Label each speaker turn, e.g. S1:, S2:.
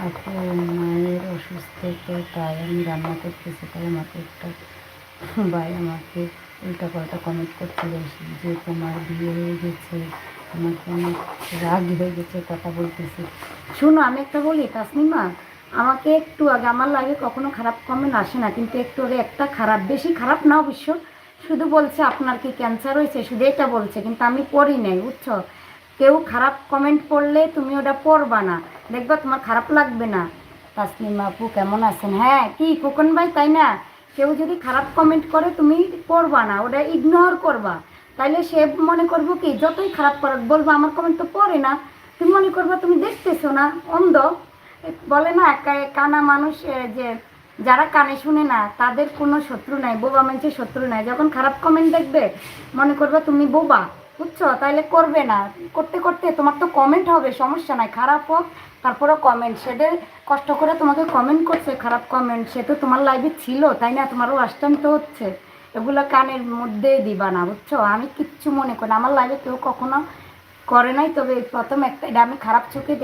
S1: আপু, মায়ের অসুস্থতা, তাই আমি রান্না করতেছি, তাই আমাকে একটা ভাই আমাকে উল্টাপাল্টা কমেন্ট করছিল যে তোমার বিয়ে হয়ে গেছে, আমাকে অনেক রাগ হয়ে গেছে কথা বলতেছি। শুনো, আমি একটা বলি তাসনিমা, আমাকে একটু আগে আমার লাইফে কখনো খারাপ কমেন্ট আসে না, কিন্তু একটু আগে একটা খারাপ, বেশি খারাপ না অবশ্য, শুধু বলছে আপনার কি ক্যান্সার হয়েছে, শুধু এটা বলছে, কিন্তু আমি পড়ি নাই, বুঝছো? কেউ খারাপ কমেন্ট করলে তুমি ওটা পড়বা না, দেখবা তোমার খারাপ লাগবে না। তাসলিমা আপু কেমন আছেন? হ্যাঁ, কি খোকন ভাই, তাই না? কেউ যদি খারাপ কমেন্ট করে তুমি পড়বা না, ওটা ইগনোর করবা। তাইলে সে মনে করবো কি, যতই খারাপ করুক, বলবো আমার কমেন্ট তো পড়ে না, তুমি মনে করবা তুমি দেখতেছো না, অন্ধ। বলে না, কানা মানুষ, যে যারা কানে শুনে না তাদের কোনো শত্রু নাই, বোবা মানুষের শত্রু নাই। যখন খারাপ কমেন্ট দেখবে মনে করবে তুমি বোবা, বুঝছো? তাইলে করবে না। করতে করতে তোমার তো কমেন্ট হবে, সমস্যা নাই, খারাপ হোক তারপরে কমেন্ট, সেটা কষ্ট করে তোমাকে কমেন্ট করছে খারাপ কমেন্ট, সে তো তোমার লাইফে ছিল, তাই না? তোমারও আষ্টান তো হচ্ছে, এগুলো কানের মধ্যে দিবা না, বুঝছো? আমি কিচ্ছু মনে করি না, আমার লাইফে কেউ কখনো করে নাই, তবে প্রথম একটা, এটা আমি খারাপ চোখে